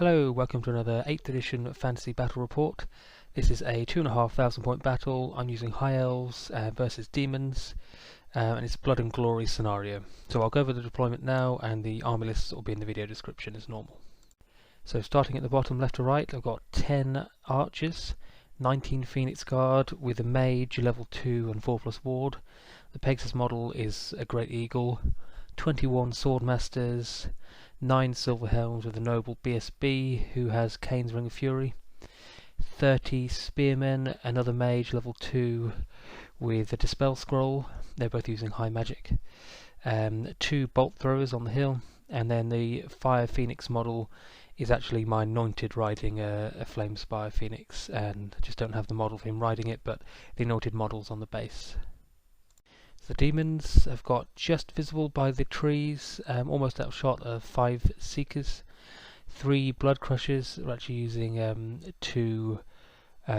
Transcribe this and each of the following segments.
Hello, welcome to another 8th edition Fantasy Battle Report. This is a 2,500 point battle. I'm using High Elves versus Demons, and it's Blood and Glory scenario. So I'll go over the deployment now, and the army lists will be in the video description as normal. So starting at the bottom left to right, I've got 10 archers, 19 Phoenix Guard with a Mage, level 2 and 4+ ward. The Pegasus model is a Great Eagle, 21 Swordmasters, 9 SIlver Helms with a noble BSB who has Khaine's Ring of Fury, 30 Spearmen, another Mage level 2 with a Dispel scroll, they're both using high magic, 2 Bolt Throwers on the hill, and then the Fire Phoenix model is actually my Anointed riding a Flamespyre Phoenix, and I just don't have the model for him riding it, but the Anointed model's on the base. The Demons have got just visible by the trees, almost out of shot, of 5 Seekers, 3 Bloodcrushers, we're actually using 2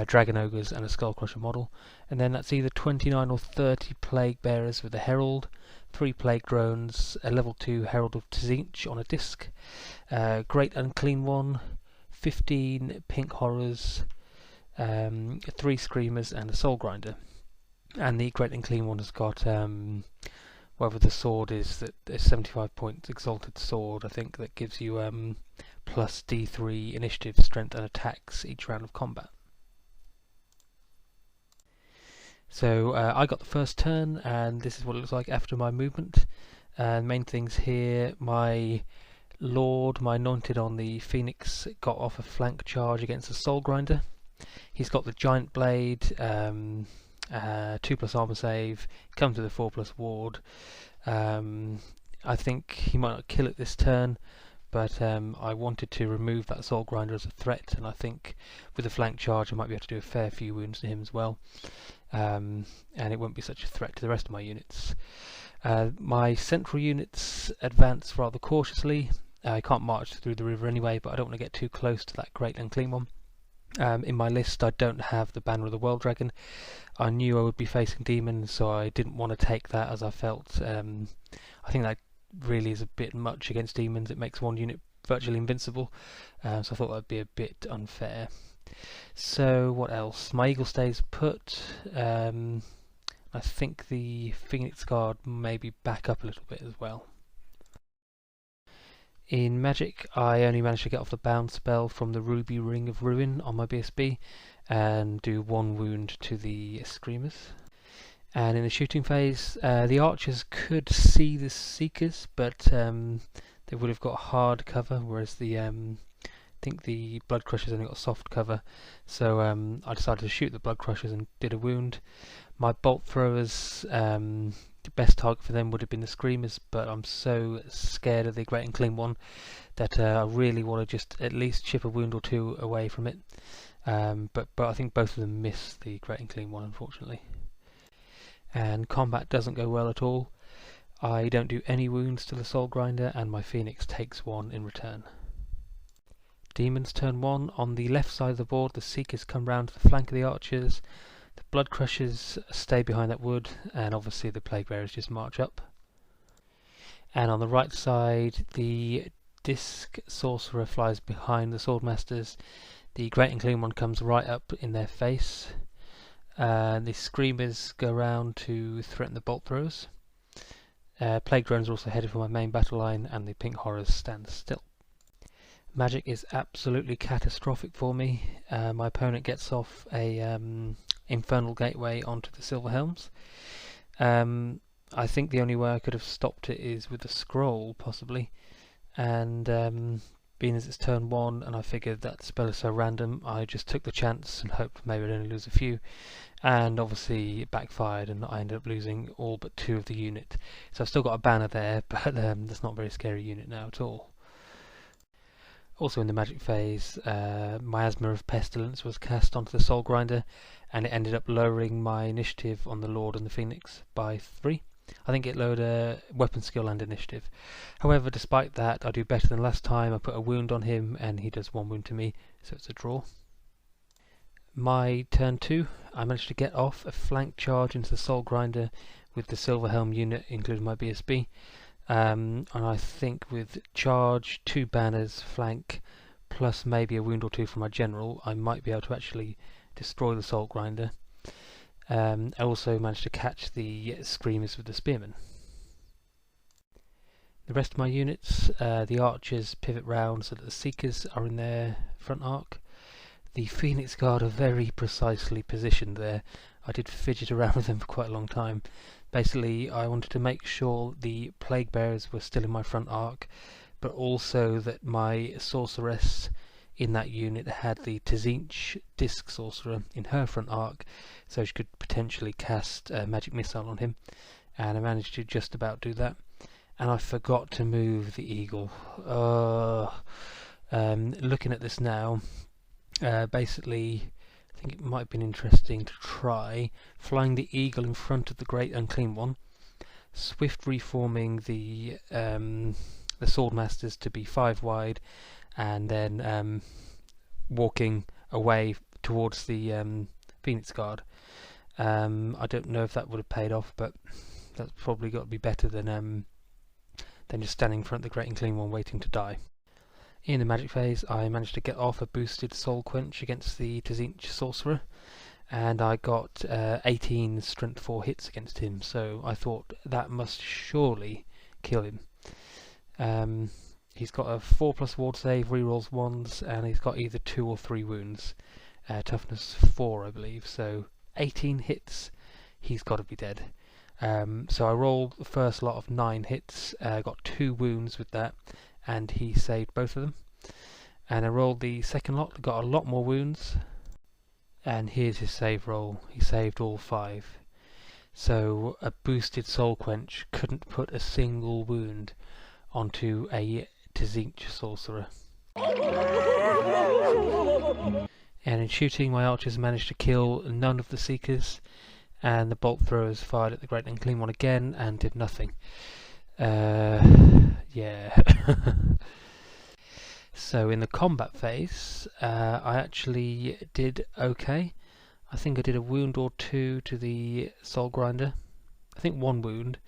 Dragon Ogres and a Skullcrusher model, and then that's either 29 or 30 Plaguebearers with a Herald, 3 Plague Drones, a level 2 Herald of Tzeentch on a disc, great Unclean one, 15 Pink Horrors, 3 Screamers and a Soulgrinder. And the Great Unclean one has got whatever the sword is, that a 75 point exalted sword, I think, that gives you plus D3 initiative, strength and attacks each round of combat. So I got the first turn, and this is what it looks like after my movement. Main things here, my Lord, my Anointed on the Phoenix, got off a flank charge against the Soulgrinder. He's got the Giant Blade, 2+ armor save, comes with a 4+ ward. I think he might not kill it this turn, but I wanted to remove that Soulgrinder as a threat, and I think with a flank charge I might be able to do a fair few wounds to him as well, and it won't be such a threat to the rest of my units. My central units advance rather cautiously. I can't march through the river anyway, but I don't want to get too close to that Great Unclean one. In my list I don't have the Banner of the World Dragon. I knew I would be facing Demons, so I didn't want to take that, as I felt I think that really is a bit much against Demons. It makes one unit virtually invincible, so I thought that would be a bit unfair. So what else? My Eagle stays put. I think the Phoenix Guard maybe back up a little bit as well. In Magic, I only managed to get off the bound spell from the Ruby Ring of Ruin on my BSB and do 1 wound to the Screamers. And in the shooting phase, the Archers could see the Seekers, but they would have got hard cover, whereas the I think the Bloodcrushers only got soft cover, so I decided to shoot the Bloodcrushers and did a wound. My Bolt Throwers, the best target for them would have been the Screamers, but I'm so scared of the Great Unclean one that I really want to just at least chip a wound or 2 away from it. But I think both of them miss the Great Unclean one, unfortunately. And combat doesn't go well at all. I don't do any wounds to the Soulgrinder, and my Phoenix takes 1 in return. Demons turn 1. On the left side of the board, the Seekers come round to the flank of the Archers. The Bloodcrushers stay behind that wood, and obviously the Plaguebearers just march up. And on the right side, the Disc Sorcerer flies behind the Swordmasters. The Great Unclean one comes right up in their face. The Screamers go round to threaten the Bolt Throwers. Plague Drones are also headed for my main battle line, and the Pink Horrors stand still. Magic is absolutely catastrophic for me. My opponent gets off a Infernal Gateway onto the SIlver Helms. I think the only way I could have stopped it is with a scroll, possibly, and being as it's turn 1 and I figured that spell is so random, I just took the chance and hoped maybe I'd only lose a few, and obviously it backfired and I ended up losing all but 2 of the unit. So I've still got a banner there, but that's not a very scary unit now at all. Also in the Magic phase, Miasma of Pestilence was cast onto the Soulgrinder, and it ended up lowering my initiative on the Lord and the Phoenix by 3. I think it lowered weapon skill and initiative. However, despite that, I do better than last time. I put a wound on him and he does 1 wound to me, so it's a draw. My turn 2, I managed to get off a flank charge into the Soulgrinder with the SIlver Helm unit, including my BSB. And I think with charge, 2 banners, flank, plus maybe a wound or two from my general, I might be able to actually destroy the Soulgrinder. I also managed to catch the Screamers with the Spearmen. The rest of my units, the archers pivot round so that the Seekers are in their front arc. The Phoenix Guard are very precisely positioned there. I did fidget around with them for quite a long time. Basically, I wanted to make sure the Plaguebearers were still in my front arc, but also that my Sorceress in that unit had the Tzeentch Disc Sorcerer in her front arc, so she could potentially cast a Magic Missile on him, and I managed to just about do that. And I forgot to move the Eagle. Looking at this now, basically, I think it might have been interesting to try flying the Eagle in front of the Great Unclean One, swift reforming the Swordmasters to be 5 wide, and then walking away towards the Phoenix Guard. I don't know if that would have paid off, but that's probably got to be better than just standing in front of the Great Unclean One waiting to die. In the magic phase, I managed to get off a boosted Soul Quench against the Tzeentch Sorcerer, and I got 18 Strength 4 hits against him, so I thought that must surely kill him. He's got a 4+ ward save, rerolls 1s, and he's got either 2 or 3 wounds. Toughness 4, I believe, so 18 hits, he's got to be dead. So I rolled the first lot of 9 hits, got 2 wounds with that, and he saved both of them. And I rolled the second lot, got a lot more wounds, and here's his save roll. He saved all 5. So a boosted Soul Quench couldn't put a single wound onto a Tzeentch Sorcerer. And in shooting, my archers managed to kill none of the Seekers, and the bolt throwers fired at the Great Unclean One again and did nothing. Yeah. So in the combat phase, I actually did okay. I think I did a wound or 2 to the Soulgrinder. I think 1 wound.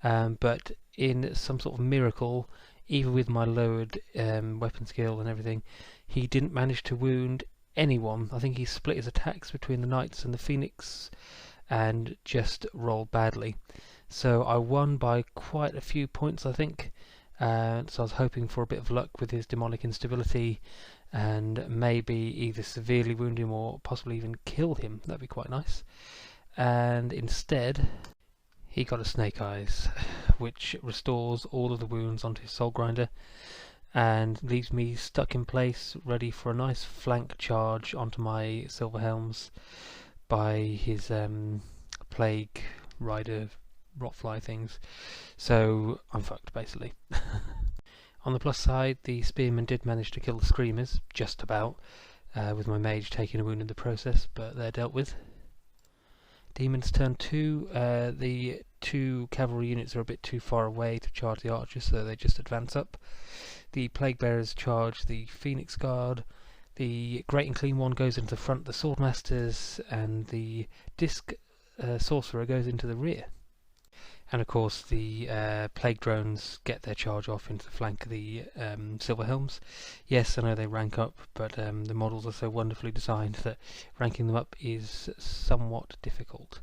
But in some sort of miracle, even with my lowered weapon skill and everything, he didn't manage to wound anyone. I think he split his attacks between the Knights and the Phoenix and just rolled badly. So I won by quite a few points, I think. So I was hoping for a bit of luck with his demonic instability and maybe either severely wound him or possibly even kill him. That'd be quite nice. And instead, he got a Snake Eyes, which restores all of the wounds onto his Soulgrinder and leaves me stuck in place, ready for a nice flank charge onto my SIlver Helms by his Plague Rider Rotfly things. So I'm fucked, basically. On the plus side, the Spearmen did manage to kill the Screamers, just about, with my Mage taking a wound in the process, but they're dealt with. Demons turn 2, the 2 cavalry units are a bit too far away to charge the archers, so they just advance up. The Plaguebearers charge the Phoenix Guard, the Great Unclean One goes into the front, the Swordmasters, and the Disc Sorcerer goes into the rear. And of course the Plague Drones get their charge off into the flank of the SIlver Helms. Yes, I know they rank up, but the models are so wonderfully designed that ranking them up is somewhat difficult.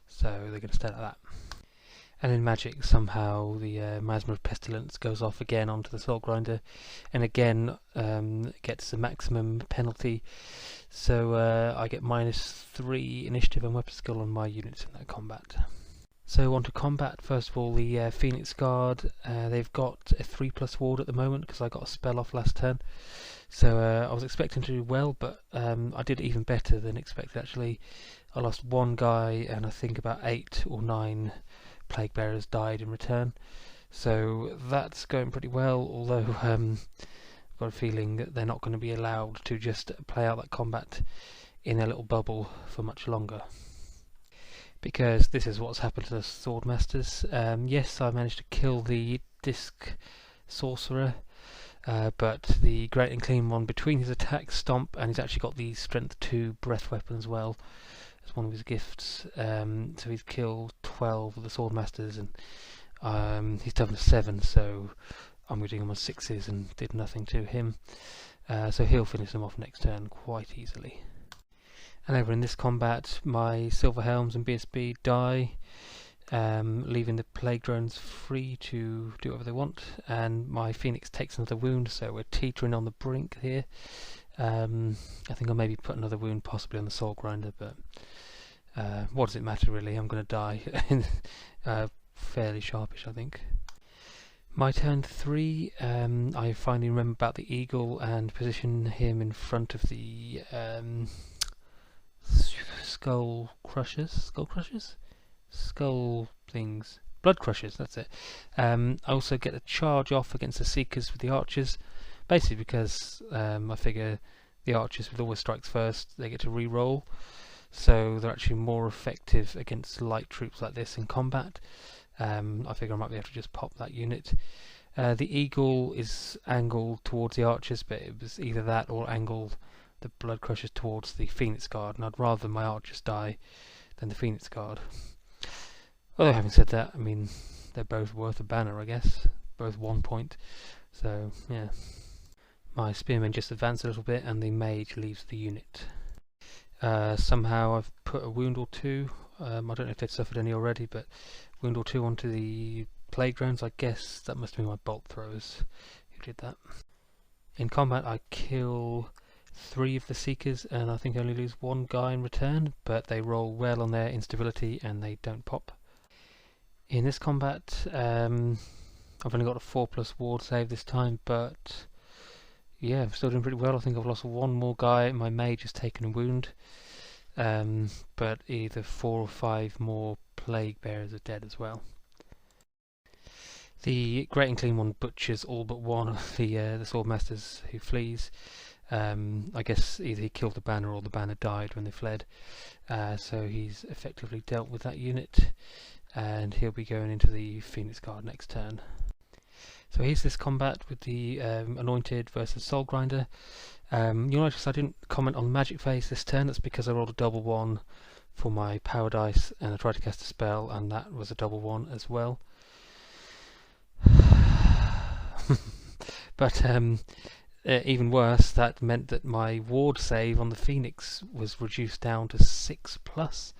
So they're going to stay like that. And in Magic, somehow the Miasma of Pestilence goes off again onto the Soulgrinder, and again gets the maximum penalty. So I get -3 initiative and weapon skill on my units in that combat. So on to combat. First of all, the Phoenix Guard, they've got a 3+ ward at the moment because I got a spell off last turn. So I was expecting to do well, but I did even better than expected actually. I lost 1 guy and I think about 8 or 9 Plaguebearers died in return. So that's going pretty well, although I've got a feeling that they're not going to be allowed to just play out that combat in a little bubble for much longer. Because this is what's happened to the Swordmasters. Yes, I managed to kill the Disc Sorcerer, but the Great Unclean One, between his attack, stomp, and he's actually got the Strength 2 breath weapon as well as one of his gifts. So he's killed 12 of the Swordmasters, and he's toughness 7, so I'm reading him on 6s and did nothing to him. so he'll finish them off next turn quite easily. And over in this combat, my SIlver Helms and BSB die, leaving the Plague Drones free to do whatever they want, and my Phoenix takes another wound, so we're teetering on the brink here. I think I'll maybe put another wound possibly on the Soulgrinder, but what does it matter really? I'm going to die fairly sharpish, I think. My turn 3, I finally remember about the Eagle and position him in front of the Skull things. Bloodcrushers, that's it. I also get a charge off against the Seekers with the Archers, basically because I figure the Archers with always strikes first, they get to re-roll, so they're actually more effective against light troops like this in combat. I figure I might be able to just pop that unit. The Eagle is angled towards the Archers, but it was either that or angled the Bloodcrushers towards the Phoenix Guard, and I'd rather my Archers die than the Phoenix Guard. Although having said that, I mean, they're both worth a banner, I guess. Both 1 point. So, yeah. My Spearmen just advance a little bit, and the Mage leaves the unit. Somehow I've put a wound or two. I don't know if they've suffered any already, but wound or two onto the Plague Drones. I guess that must be my bolt throwers who did that. In combat I kill 3 of the Seekers, and I think I only lose 1 guy in return, but they roll well on their instability and they don't pop. In this combat, I've only got a 4+ ward save this time, but yeah, I'm still doing pretty well. I think I've lost 1 more guy. My Mage has taken a wound, but either 4 or 5 more Plaguebearers are dead as well. The Great Unclean one butchers all but 1 of the Swordmasters who flees. I guess either he killed the banner or the banner died when they fled, so he's effectively dealt with that unit, and he'll be going into the Phoenix Guard next turn. So here's this combat with the Anointed versus Soulgrinder. You'll notice I didn't comment on the magic phase this turn. That's because I rolled a double 1 for my power dice, and I tried to cast a spell, and that was a double 1 as well. But even worse, that meant that my ward save on the Phoenix was reduced down to 6+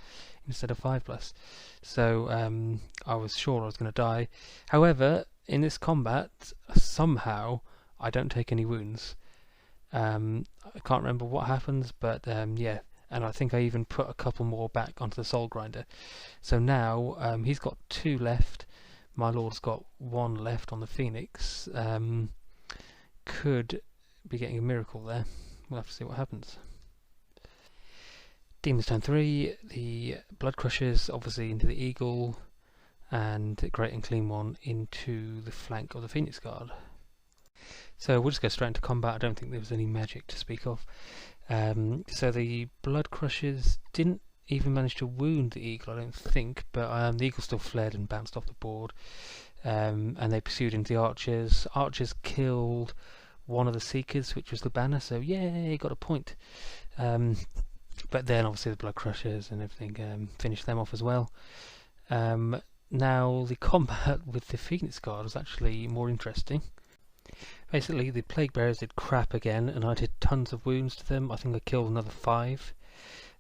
instead of 5+. So I was sure I was going to die. However, in this combat, somehow I don't take any wounds. I can't remember what happens, but yeah, and I think I even put a couple more back onto the Soulgrinder. So now he's got 2 left. My Lord's got 1 left on the Phoenix. Could be getting a miracle there. We'll have to see what happens. Demons turn 3, the Bloodcrushers obviously into the Eagle, and the Great Unclean one into the flank of the Phoenix Guard. So we'll just go straight into combat. I don't think there was any magic to speak of. So the Bloodcrushers didn't even manage to wound the Eagle, I don't think, but the Eagle still fled and bounced off the board, and they pursued into the Archers. Archers killed 1 of the Seekers, which was the banner, so yay, got a point. But then obviously the Bloodcrushers and everything finished them off as well. Now the combat with the Phoenix Guard was actually more interesting. Basically the Plaguebearers did crap again, and I did tons of wounds to them. I think I killed another 5.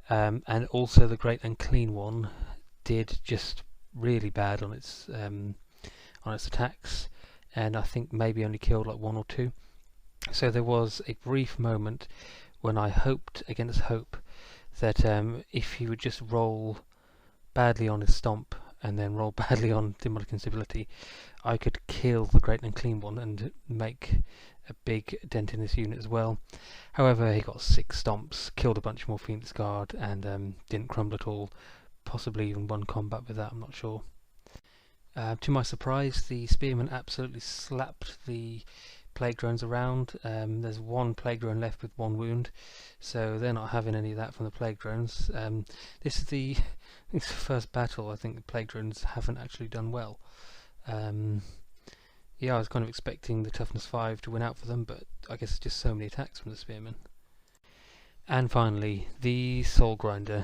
And also the Great Unclean one did just really bad on its attacks, and I think maybe only killed like 1 or 2. So there was a brief moment when I hoped against hope that if he would just roll badly on his stomp and then roll badly on demonic instability, I could kill the Great Unclean one and make a big dent in this unit as well. However, he got 6 stomps, killed a bunch more Phoenix Guard, and didn't crumble at all. Possibly even won combat with that, I'm not sure. To my surprise, the Spearmen absolutely slapped the Plague Drones around. There's 1 Plague Drone left with 1 wound, so they're not having any of that from the Plague Drones. This is the first battle I think the Plague Drones haven't actually done well. Yeah, I was kind of expecting the toughness 5 to win out for them, but I guess it's just so many attacks from the Spearmen. And finally, the Soulgrinder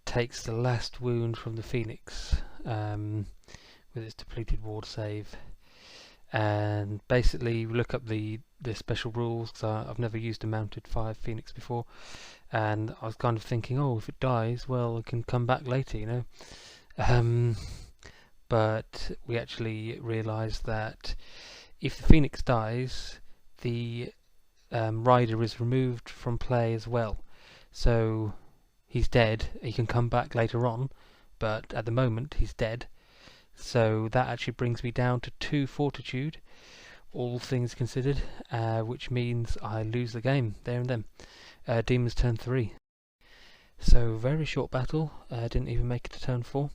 takes the last wound from the Phoenix with its depleted ward save. And basically, we look up the the special rules, because I've never used a mounted 5 Phoenix before, and I was kind of thinking, oh, if it dies, well, it can come back later, you know. But we actually realised that if the Phoenix dies, the rider is removed from play as well. So he's dead. He can come back later on, but at the moment he's dead. So that actually brings me down to 2 Fortitude, all things considered, which means I lose the game there and then. Demons turn 3. So very short battle, didn't even make it to turn 4.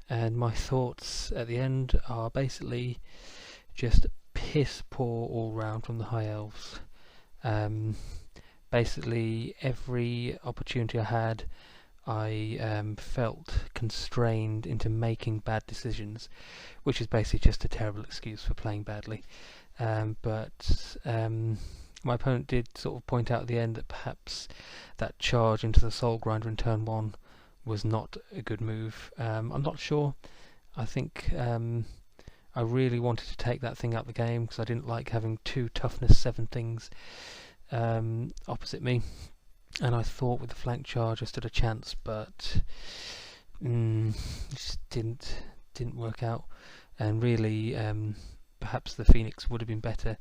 And my thoughts at the end are basically just piss poor all round from the High Elves. Basically every opportunity I had, I felt constrained into making bad decisions, which is basically just a terrible excuse for playing badly. But my opponent did sort of point out at the end that perhaps that charge into the Soulgrinder in turn 1 was not a good move. I'm not sure. I think I really wanted to take that thing out of the game because I didn't like having 2 toughness 7 things opposite me. And I thought with the flank charge I stood a chance, but it just didn't work out. And really, perhaps the Phoenix would have been better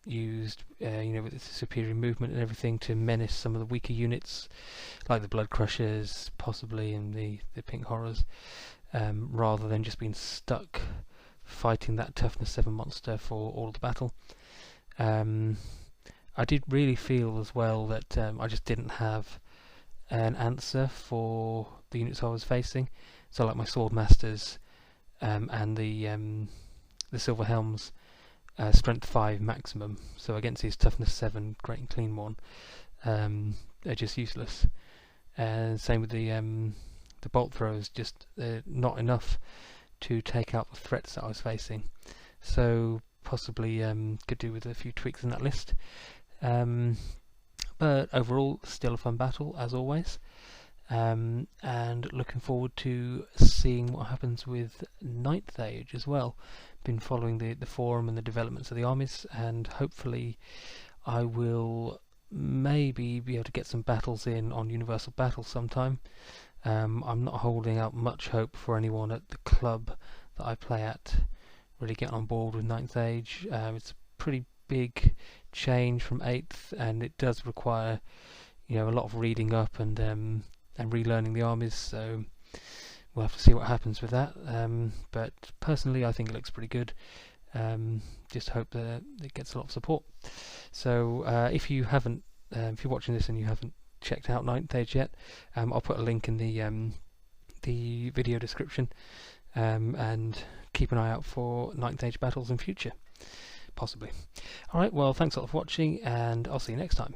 used, you know, with its superior movement and everything, to menace some of the weaker units, like the Bloodcrushers, possibly, and the Pink Horrors, rather than just being stuck fighting that toughness 7 monster for all of the battle. I did really feel as well that I just didn't have an answer for the units I was facing. So like my Swordmasters and the SIlver Helms, strength 5 maximum. So against his toughness 7 great and clean one, they're just useless. And same with the bolt throws, just not enough to take out the threats that I was facing. So possibly could do with a few tweaks in that list. But overall, still a fun battle as always, and looking forward to seeing what happens with 9th Age as well. Been following the forum and the developments of the armies, and hopefully I will maybe be able to get some battles in on Universal Battle sometime. I'm not holding out much hope for anyone at the club that I play at really getting on board with 9th Age. It's a pretty big change from 8th, and it does require, you know, a lot of reading up and relearning the armies, so we'll have to see what happens with that. But personally I think it looks pretty good. Just hope that it gets a lot of support. So if you're watching this and you haven't checked out 9th Age yet, I'll put a link in the video description, and keep an eye out for 9th Age battles in future, possibly. Alright, well, thanks a lot for watching, and I'll see you next time.